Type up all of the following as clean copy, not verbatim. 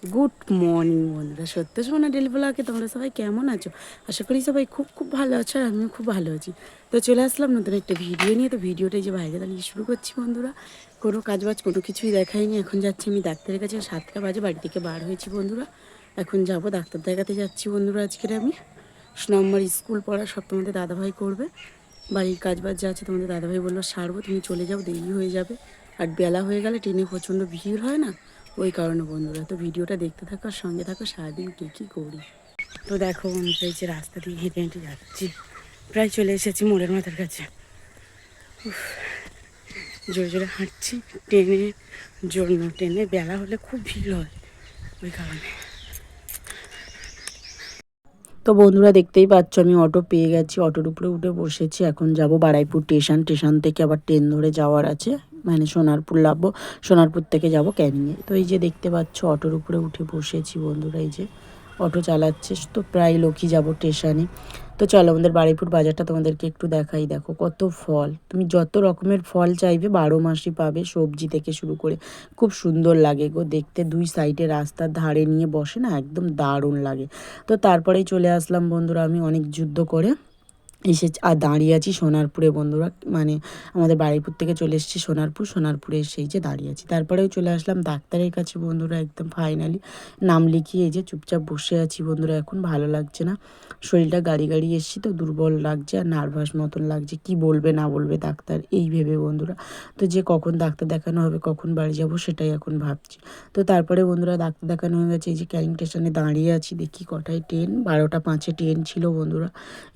Good morning বন্ধুরা, সত্য সোনা ডেলি ব্লগে তোমরা সবাই কেমন আছো? আশা করি সবাই খুব খুব ভালো আছো, আর আমিও খুব ভালো আছি। তো চলে আসলাম নতুন একটা ভিডিও নিয়ে। তো ভিডিওটাই যে বাইরে দাঁড়িয়ে শুরু করছি বন্ধুরা। কোনো কাজবাজ কোনো কিছুই দেখাইনি। এখন যাচ্ছি আমি ডাক্তারের কাছে, 7টা বাজে বাড়ি থেকে বার হয়েছি বন্ধুরা। এখন যাব ডাক্তার দেখাতে যাচ্ছি বন্ধুরা। আজকের আমি সোনাম্মার স্কুল পড়া সব তোমাদের দাদাভাই করবে। বাড়ির কাজবাজ যা আছে তোমাদের দাদাভাই বললো সারবো, তুমি চলে যাও, দেরি হয়ে যাবে। আর বেলা হয়ে গেলে ট্রেনে প্রচণ্ড ভিড় হয় না, ওই কারণে বন্ধুরা। তো ভিডিওটা দেখতে থাকো আর সঙ্গে থাকো, সারাদিন কী কী করি। তো দেখো বন্ধুরা, এই যে রাস্তা দিয়ে হেঁটে হেঁটে যাচ্ছি, প্রায় চলে এসেছি মোড়ের মাথার কাছে। জোরে জোরে হাঁটছি ট্রেনের জন্য। ট্রেনে বেলা হলে খুব ভিড় হয়, ওই কারণে। তো বন্ধুরা দেখতেই পাচ্ছ আমি অটো পেয়ে গেছি, অটোর উপরে উঠে বসেছি। এখন যাব বারুইপুর স্টেশন। স্টেশন থেকে আবার ট্রেন ধরে যাওয়ার আছে, মানে সোনারপুর নামবো। সোনারপুর থেকে যাব ক্যানিংয়ে। তো এই যে দেখতে পাচ্ছ অটোর উপরে উঠে বসেছি বন্ধুরা। এই যে অটো চালাচ্ছে, তো প্রায় লোকই যাব স্টেশনে। তো চলো আমাদের বারুইপুর বাজারটা তোমাদেরকে একটু দেখাই। দেখো কত ফল, তুমি যত রকমের ফল চাইবে 12 মাসই পাবে, সবজি থেকে শুরু করে। খুব সুন্দর লাগে গো দেখতে, দুই সাইডে রাস্তার ধারে নিয়ে বসে না, একদম দারুণ লাগে। তো তারপরেই চলে আসলাম বন্ধুরা, আমি অনেক যুদ্ধ করে এসে আর দাঁড়িয়ে আছি সোনারপুরে বন্ধুরা। মানে আমাদের বারুইপুর থেকে চলে এসেছি সোনারপুর, সোনারপুরে এসে এই যে দাঁড়িয়ে আছি। তারপরেও চলে আসলাম ডাক্তারের কাছে বন্ধুরা, একদম ফাইনালি নাম লিখিয়ে এই যে চুপচাপ বসে আছি বন্ধুরা। এখন ভালো লাগছে না, শরীরটা গাড়ি গাড়ি এসেছি তো, দুর্বল লাগছে আর নার্ভাস মতন লাগছে, কি বলবে না বলবে ডাক্তার এই ভেবে বন্ধুরা। তো যে কখন ডাক্তার দেখানো হবে, কখন বাড়ি যাব, সেটাই এখন ভাবছি। তো তারপরে বন্ধুরা ডাক্তার দেখানো হয়ে গেছে, এই যে ক্যানিং স্টেশনে দাঁড়িয়ে আছি, দেখি কটায় ট্রেন। 12টা 5-এ ট্রেন ছিল বন্ধুরা।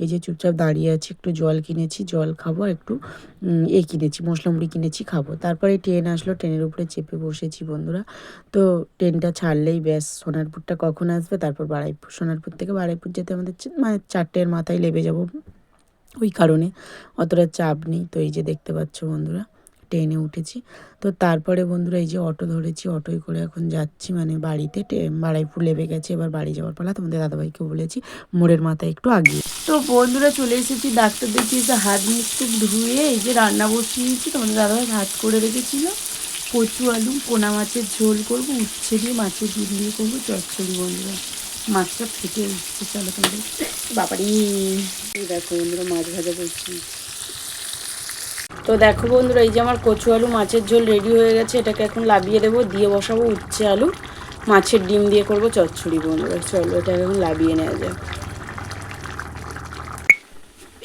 এই যে চুপচাপ দাঁড়িয়ে আছি, একটু জল কিনেছি, জল খাবো, একটু কিনেছি মশলা মুড়ি কিনেছি, খাবো। তারপরে ট্রেন আসলো, ট্রেনের উপরে চেপে বসেছি বন্ধুরা। তো ট্রেনটা ছাড়লেই ব্যাস, সোনারপুরটা কখন আসবে, তারপর বারুইপুর। সোনারপুর থেকে বারুইপুর যেতে আমাদের মানে 4টের মাথায় লেবে যাব, ওই কারণে অতটা চাপ নেই। তো এই যে দেখতে পাচ্ছ বন্ধুরা ট্রেনে উঠেছি। তো তারপরে বন্ধুরা এই যে অটো ধরেছি, অটোয় করে এখন যাচ্ছি মানে বাড়িতে। বারুইপুর লেবে গেছে, এবার বাড়ি যাওয়ার পালা। তোমাদের দাদাভাইকে বলেছি মোড়ের মাথায় একটু আগিয়ে। তো বন্ধুরা চলে এসেছি, ডাক্তার দেখিয়েছে, হাত মুখ টুক ধুয়ে এই যে রান্না বসিয়েছি। তোমাদের দাদাভাই ভাত করে রেখেছিল, কচু আলু পোনা মাছের ঝোল করবো, উচ্ছে দিয়ে মাছের ঝোল দিয়ে করবো চচ্চড়ি বন্ধুরা। মাছটা ফেটে উঠছে, চলো তোমাদের বাবারি। দেখো বন্ধুরা মাছ ভাজা করছি। তো দেখো বন্ধুরা এই যে আমার কচু আলু মাছের ঝোল রেডি হয়ে গেছে, এটাকে এখন লাবিয়ে দেবো, দিয়ে বসাবো উচ্ছে আলু মাছের ডিম দিয়ে করবো চচ্চড়ি বন্ধুরা। চলো এটাকে এখন লাবিয়ে নেওয়া যায়।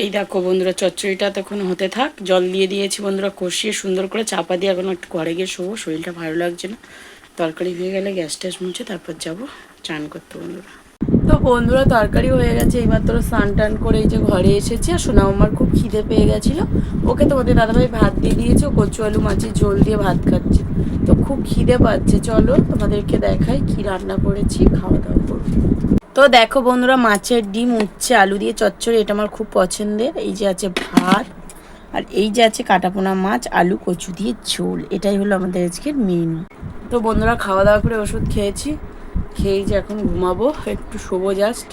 এই দেখো বন্ধুরা চচ্চড়িটা তখন হতে থাক, জল দিয়ে দিয়েছি বন্ধুরা, কষিয়ে সুন্দর করে চাপা দিয়ে এখন একটু ঘরে গিয়ে শোবো, শরীরটা ভালো লাগছে না। তরকারি হয়ে গেলে গ্যাস ট্যাস মুছে তারপর যাবো চান করতে বন্ধুরা। তো বন্ধুরা তরকারি হয়ে গেছে, এইবার তোরা স্নান টান করে এই যে ঘরে এসেছি। আর সোনা আমার খুব খিদে পেয়ে গেছিলো, ওকে তোমাদের দাদাভাই ভাত দিয়ে দিয়েছে, ও কচু আলু মাছের ঝোল দিয়ে ভাত খাচ্ছে। তো খুব খিদে পাচ্ছে, চলো তোমাদেরকে দেখাই কি রান্না করেছি, খাওয়া দাওয়া করবো। তো দেখো বন্ধুরা মাছের ডিম উচ্ছে আলু দিয়ে চচ্চড়ি, এটা আমার খুব পছন্দের। এই যে আছে ভাত, আর এই যে আছে কাটাপোনা মাছ আলু কচু দিয়ে ঝোল, এটাই হলো আমাদের আজকের মেনু। তো বন্ধুরা খাওয়া দাওয়া করে ওষুধ খেয়েছি, খেয়েই যে এখন ঘুমাবো, একটু শোবো জাস্ট।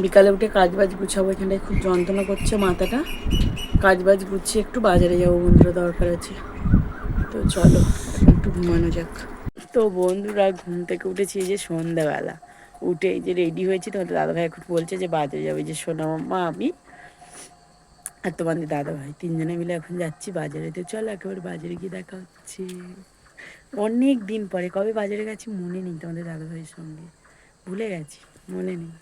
বিকালে উঠে কাজবাজ গুছাবো, এখানটায় খুব যন্ত্রণা করছে মাথাটা। কাজবাজ গুছিয়ে একটু বাজারে যাবো বন্ধুরা, দরকার আছে। তো চলো একটু ঘুমানো যাক। তো বন্ধুরা ঘুম থেকে উঠেছি এই যে সন্ধ্যাবেলা, উঠে এই যে রেডি হয়েছি। তোমাদের দাদাভাই এখন বলছে যে বাজারে যাবে, যে সোনা মাম্মা আমি আর তোমাদের দাদাভাই তিনজনে মিলে এখন যাচ্ছি বাজারে। তো চলো একেবারে বাজারে গিয়ে দেখা হচ্ছে। অনেক দিন পরে, কবে বাজারে গেছি মনে নেই তোমাদের দাদাভাইয়ের সঙ্গে, ভুলে গেছি, মনে নেই।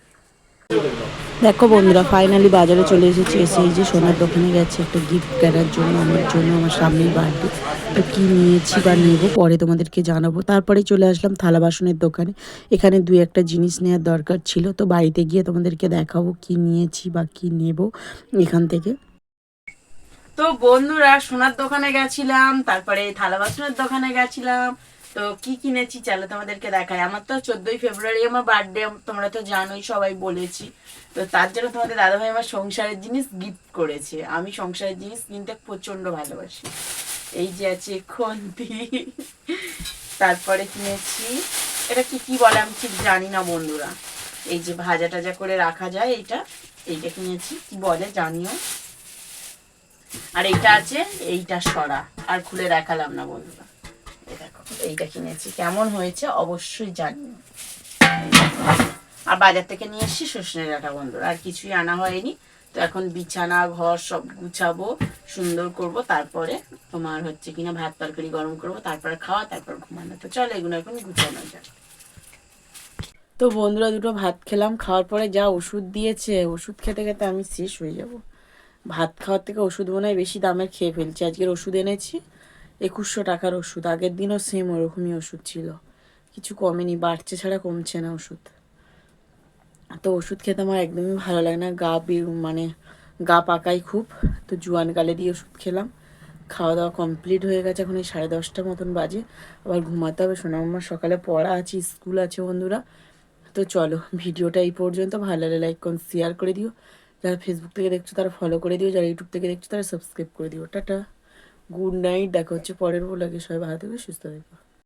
দেখো বন্ধুরা ফাইনালি বাজারে চলে এসেছি, এসে এই যে সোনার দোকানে গেছে একটা গিফট কেনার জন্য, আমার জন্য, আমার সামনেই বার্থডে। তো কী নিয়েছি বা নেবো পরে তোমাদেরকে জানাবো। তারপরে চলে আসলাম থালা বাসনের দোকানে, এখানে 2-1টা জিনিস নেওয়ার দরকার ছিল। তো বাড়িতে গিয়ে তোমাদেরকে দেখাবো কি নিয়েছি বা কি নেব এখান থেকে। তো বন্ধুরা সোনার দোকানে গেছিলাম, তারপরে থালা বাসনের দোকানে গেছিলাম। তো কি কিনেছি চলো তোমাদেরকে দেখাই। আমার তো 14ই ফেব্রুয়ারি আমার বার্থডে, তোমরা তো জানোই, সবাই বলেছি। তো তার জন্য তোমাদের দাদাভাই আমার সংসারের জিনিস গিফট করেছে। আমি সংসারের জিনিস কিনতে প্রচন্ড ভালোবাসি। এই যে আছে খুন্তি, তারপরে কিনেছি এটা কি কি বলে আমি ঠিক জানি না বন্ধুরা, এই যে ভাজা টাজা করে রাখা যায় এইটা, এইটা কিনেছি, কি বলে জানিও। আর এইটা আছে, এইটা সরা, আর খুলে দেখালাম না বন্ধুরা, এই দেখো। এইটা কিনেছি, কেমন হয়েছে অবশ্যই জানিও। আর বাজার থেকে নিয়ে এসছি সজনে ডাঁটা বন্ধুরা, আর কিছুই আনা হয়নি। তো এখন বিছানা ঘর সব গুছাবো, সুন্দর করব, তারপরে তোমার হচ্ছে কিনা ভাত তরকারি গরম করব, তারপরে খাওয়া, তারপর ঘুমানো। তো চলো এগুলো এখন গুছানো যাক। তো বন্ধুরা দুটো ভাত খেলাম, খাওয়ার পরে যা ওষুধ দিয়েছে, ওষুধ খেতে খেতে আমি শেষ হয়ে যাব। ভাত খাওয়ার থেকে ওষুধ মনে হয় বেশি দামের খেয়ে ফেলছি। আজকের ওষুধ এনেছি 2100 টাকার ওষুধ, আগের দিনও সেম ওরকমই ওষুধ ছিল, কিছু কমেনি, বাড়ছে ছাড়া কমছে না ওষুধ। তো ওষুধ খেতে আমার একদমই ভালো লাগে না, মানে গা পাকাই খুব। তো জোয়ান গালে দিয়ে ওষুধ খেলাম, খাওয়া দাওয়া কমপ্লিট হয়ে গেছে, এখন এই 10:30 মতন বাজে, আবার ঘুমাতে হবে। সোনামার সকালে পড়া আছে, স্কুল আছে বন্ধুরা। তো চলো ভিডিওটা এই পর্যন্ত, ভালো লাগলে লাইক করুন, শেয়ার করে দিও, যারা ফেসবুক থেকে দেখছো তারা ফলো করে দিও, যারা ইউটিউব থেকে দেখছো তারা সাবস্ক্রাইব করে দিও। টাটা, গুড নাইট, দেখা হচ্ছে পরের ব্লগে। সবাই ভালো থেকো, সুস্থ থেকো।